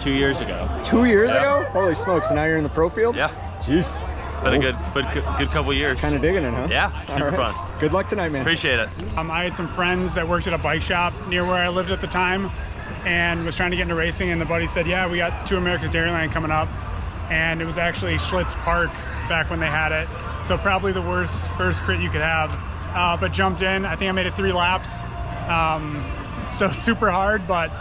2 years ago. 2 years ago? Holy smokes, so now you're in the pro field? Yeah. Jeez. Been a good couple years. Kind of digging it, huh? Yeah, super fun. Good luck tonight, man. Appreciate it. I had some friends that worked at a bike shop near where I lived at the time and was trying to get into racing, and the buddy said, yeah, we got 2 America's Dairyland coming up. And it was actually Schlitz Park back when they had it. So probably the worst first crit you could have. But jumped in. I think I made it 3 laps. So super hard, but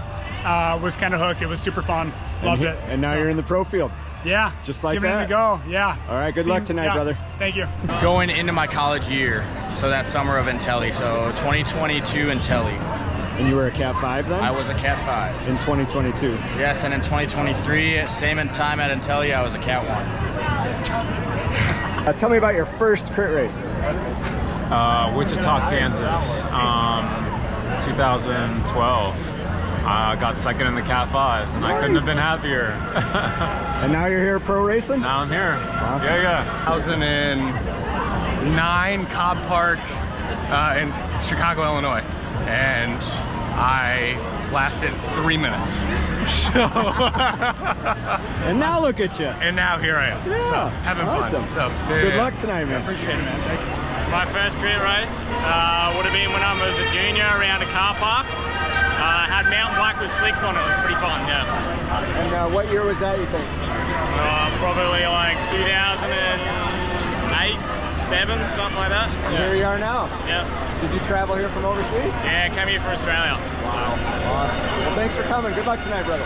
was kind of hooked. It was super fun. Loved it. And now you're in the pro field. Yeah. Just like giving that. it a go. Yeah. All right. Good luck tonight, brother. Thank you. Going into my college year, so that summer of Intelli, so 2022 Intelli. And you were a Cat 5 then? I was a Cat 5. In 2022? Yes, and in 2023, same in time at Intelli, I was a Cat 1. Tell me about your first crit race. Wichita, Kansas, 2012. I got second in the Cat 5s, and I couldn't have been happier. And now you're here pro racing? Now I'm here. Awesome. Yeah. 2009 Cobb Park in Chicago, Illinois, and I lasted 3 minutes. So, and now look at you. And now here I am. Yeah, so, having awesome. fun. So good luck tonight, man. Appreciate it, man. Thanks. My first crit race would have been when I was a junior around a car park. Had mountain bike with slicks on it. It was pretty fun, yeah. And what year was that, you think? Probably like 2008, 7, something like that. And here you are now. Yeah. Did you travel here from overseas? Yeah, came here from Australia. Wow. Awesome. Well, thanks for coming. Good luck tonight, brother.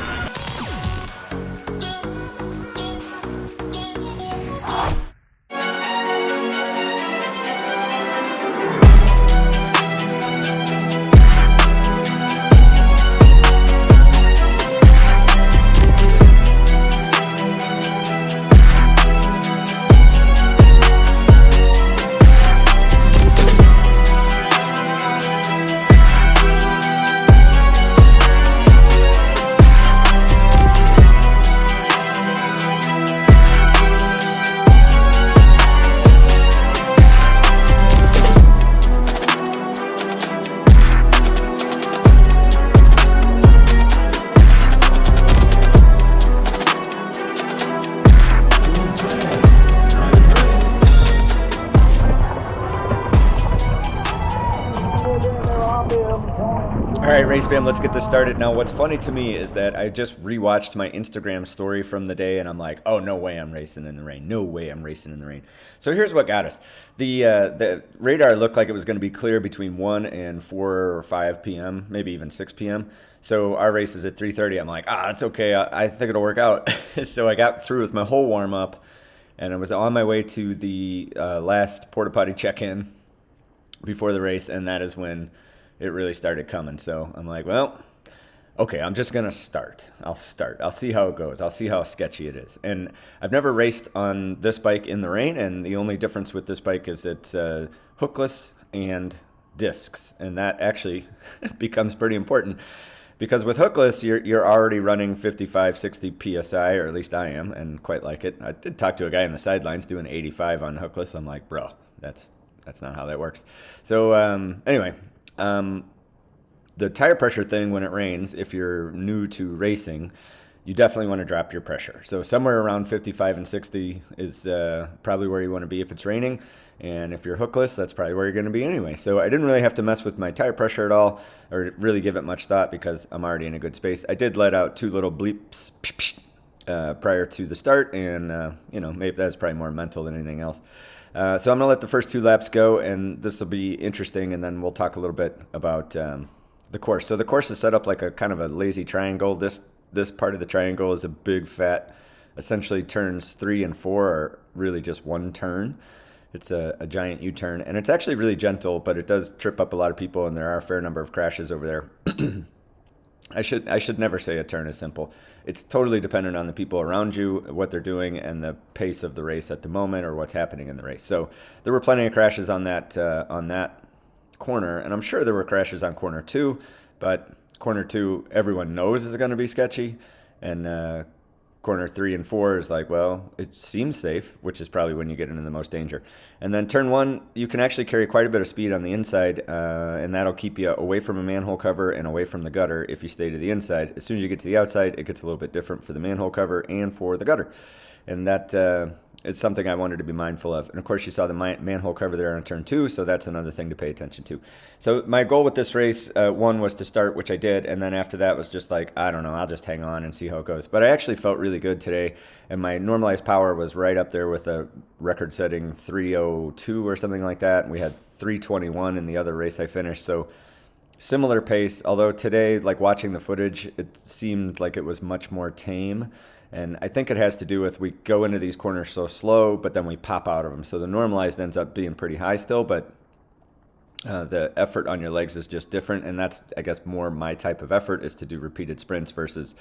All right, race fam, let's get this started. Now, what's funny to me is that I just rewatched my Instagram story from the day, and I'm like, oh, no way I'm racing in the rain. No way I'm racing in the rain. So here's what got us. The radar looked like it was going to be clear between 1 and 4 or 5 p.m., maybe even 6 p.m. So our race is at 3:30. I'm like, it's okay. I think it'll work out. So I got through with my whole warm-up, and I was on my way to the last porta potty check-in before the race, and that is when it really started coming. So I'm like, well, okay, I'm just going to start. I'll start. I'll see how it goes. I'll see how sketchy it is. And I've never raced on this bike in the rain, and the only difference with this bike is it's hookless and discs, and that actually becomes pretty important because with hookless, you're already running 55, 60 PSI, or at least I am, and quite like it. I did talk to a guy in the sidelines doing 85 on hookless. I'm like, bro, that's not how that works. So anyway, the tire pressure thing when it rains, if you're new to racing, you definitely want to drop your pressure. So somewhere around 55 and 60 is probably where you want to be if it's raining. And if you're hookless, that's probably where you're going to be anyway. So I didn't really have to mess with my tire pressure at all or really give it much thought because I'm already in a good space. I did let out 2 little bleeps prior to the start, and maybe that's probably more mental than anything else. So I'm going to let the first 2 laps go, and this will be interesting, and then we'll talk a little bit about the course. So the course is set up like a kind of a lazy triangle. This part of the triangle is a big fat, essentially turns 3 and 4 are really just one turn. It's a giant U-turn, and it's actually really gentle, but it does trip up a lot of people, and there are a fair number of crashes over there. I should never say a turn is simple. It's totally dependent on the people around you, what they're doing, and the pace of the race at the moment or what's happening in the race. So there were plenty of crashes on that corner, and I'm sure there were crashes on corner 2, but corner 2 everyone knows is going to be sketchy, and corner 3 and 4 is like, well, it seems safe, which is probably when you get into the most danger. And then turn 1, you can actually carry quite a bit of speed on the inside, and that'll keep you away from a manhole cover and away from the gutter if you stay to the inside. As soon as you get to the outside, it gets a little bit different for the manhole cover and for the gutter. And that is something I wanted to be mindful of. And of course, you saw the manhole cover there on turn 2, so that's another thing to pay attention to. So my goal with this race, 1 was to start, which I did, and then after that was just like, I don't know, I'll just hang on and see how it goes. But I actually felt really good today, and my normalized power was right up there with a record-setting 3:02 or something like that, and we had 3:21 in the other race I finished, so similar pace, although today, like watching the footage, it seemed like it was much more tame. And I think it has to do with we go into these corners so slow, but then we pop out of them. So the normalized ends up being pretty high still, but the effort on your legs is just different. And that's, I guess, more my type of effort is to do repeated sprints versus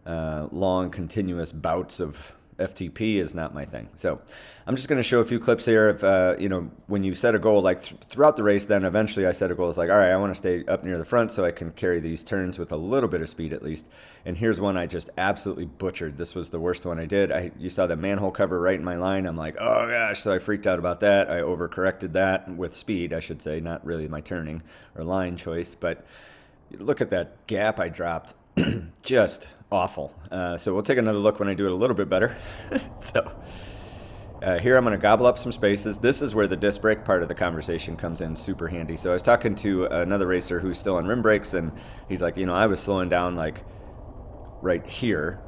long, continuous bouts of FTP is not my thing. So I'm just going to show a few clips here of, when you set a goal, like throughout the race, then eventually I set a goal. It's like, all right, I want to stay up near the front so I can carry these turns with a little bit of speed at least. And here's one I just absolutely butchered. This was the worst one I did. You saw the manhole cover right in my line. I'm like, oh gosh. So I freaked out about that. I overcorrected that with speed, I should say, not really my turning or line choice. But look at that gap I dropped. Just awful. So we'll take another look when I do it a little bit better. So here I'm going to gobble up some spaces. This is where the disc brake part of the conversation comes in super handy. So I was talking to another racer who's still on rim brakes, and he's like, I was slowing down like right here,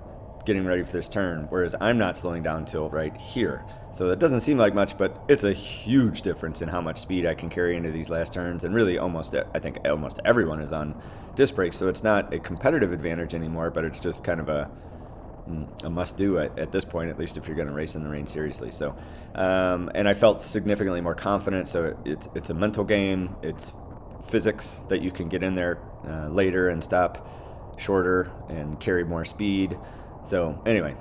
getting ready for this turn, whereas I'm not slowing down until right here. So that doesn't seem like much, but it's a huge difference in how much speed I can carry into these last turns. And really I think almost everyone is on disc brakes, so it's not a competitive advantage anymore, but it's just kind of a must-do at this point, at least if you're going to race in the rain seriously. So, and I felt significantly more confident, so it's a mental game. It's physics that you can get in there later and stop shorter and carry more speed. So anyway,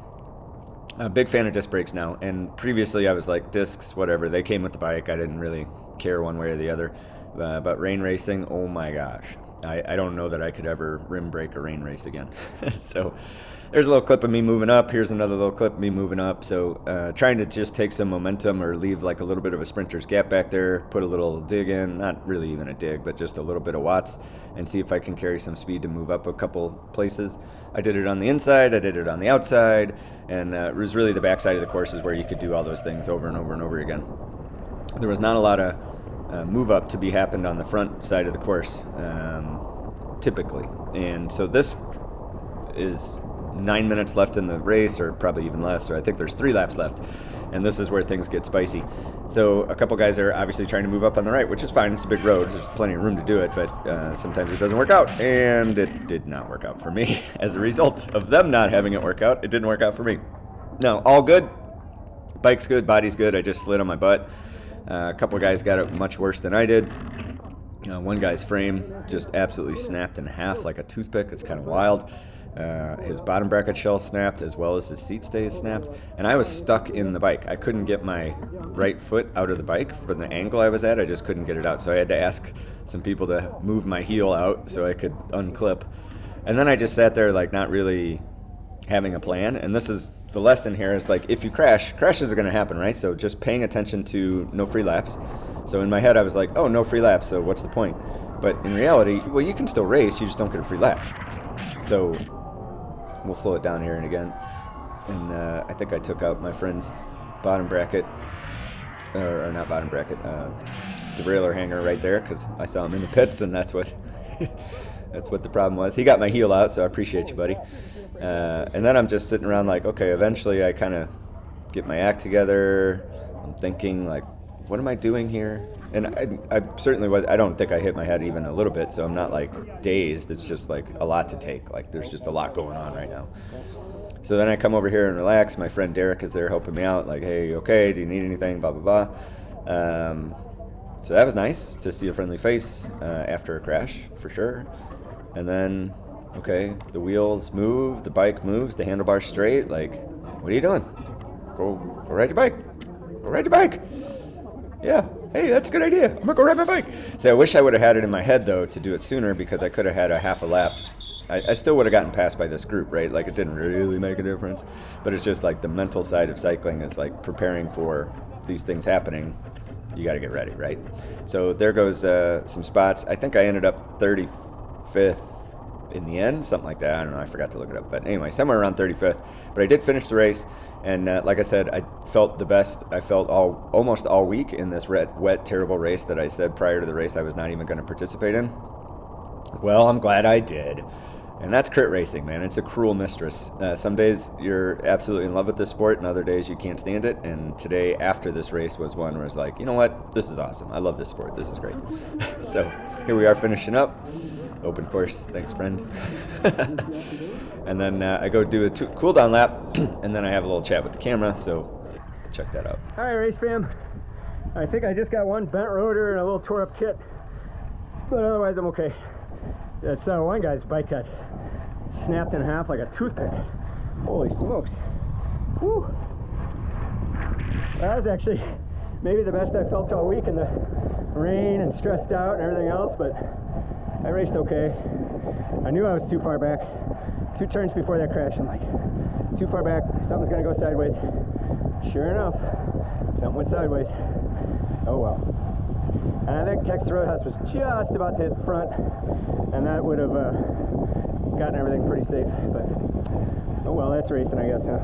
a big fan of disc brakes now, and previously I was like, discs, whatever, they came with the bike. I didn't really care one way or the other. But rain racing, oh my gosh, I don't know that I could ever rim brake a rain race again. So there's a little clip of me moving up. Here's another little clip of me moving up. So trying to just take some momentum or leave like a little bit of a sprinter's gap back there, put a little dig in, not really even a dig, but just a little bit of watts, and see if I can carry some speed to move up a couple places. I did it on the inside, I did it on the outside, and it was really the backside of the courses where you could do all those things over and over and over again. There was not a lot of move up to be happened on the front side of the course, typically. And so this is 9 minutes left in the race, or probably even less, or I think there's 3 laps left, and this is where things get spicy. So a couple guys are obviously trying to move up on the right, which is fine. It's a big road. There's plenty of room to do it, but sometimes it doesn't work out, and it did not work out for me. As a result of them not having it work out, it didn't work out for me. No, all good. Bike's good, body's good. I just slid on my butt. A couple guys got it much worse than I did. One guy's frame just absolutely snapped in half like a toothpick. It's kind of wild. His bottom bracket shell snapped, as well as his seat stays snapped, and I was stuck in the bike. I couldn't get my right foot out of the bike from the angle I was at. I just couldn't get it out, so I had to ask some people to move my heel out so I could unclip. And then I just sat there like not really having a plan. And this is the lesson here, is like, if you crashes are going to happen, right? So just paying attention to no free laps. So in my head I was like, oh, no free laps, so what's the point? But in reality, well, you can still race, you just don't get a free lap. So we'll slow it down here and again. And I think I took out my friend's bottom bracket, or not bottom bracket, derailleur hanger right there, because I saw him in the pits, and that's what that's what the problem was. He got my heel out, so I appreciate you, buddy. And then I'm just sitting around like, okay, eventually I kind of get my act together. I'm thinking like, what am I doing here? And I certainly was. I don't think I hit my head even a little bit, so I'm not like dazed. It's just like a lot to take. Like there's just a lot going on right now. So then I come over here and relax. My friend Derek is there helping me out. Like, hey, okay? Do you need anything? Blah blah blah. So that was nice to see a friendly face after a crash, for sure. And then, okay, the wheels move, the bike moves, the handlebar's straight. Like, what are you doing? Go ride your bike. Go ride your bike. Yeah. Hey, that's a good idea. I'm going to go ride my bike. So I wish I would have had it in my head, though, to do it sooner, because I could have had a half a lap I still would have gotten passed by this group, right? Like, it didn't really make a difference. But it's just like the mental side of cycling is like preparing for these things happening. You got to get ready, right? So there goes some spots. I think I ended up 35th in the end, something like that. I don't know, I forgot to look it up, but anyway, somewhere around 35th. But I did finish the race, and like I said, I felt the best I felt almost all week in this wet, terrible race that I said prior to the race I was not even going to participate in. Well, I'm glad I did. And that's crit racing, man. It's a cruel mistress. Some days you're absolutely in love with this sport, and other days you can't stand it. And today, after this race, was one where I was like, you know what? This is awesome. I love this sport. This is great. So here we are finishing up. Open course. Thanks, friend. And then I go do a cool down lap, and then I have a little chat with the camera. So check that out. All right, race fam. I think I just got one bent rotor and a little tore up kit, but otherwise I'm okay. It's one guy's bike got snapped in half like a toothpick. Holy smokes. Woo. That was actually maybe the best I felt all week in the rain and stressed out and everything else, but I raced okay. I knew I was too far back. 2 turns before that crash, I'm like, too far back, something's gonna go sideways. Sure enough, something went sideways. Oh well. And I think Texas Roadhouse was just about to hit the front, and that would have gotten everything pretty safe. But oh well, that's racing, I guess, huh?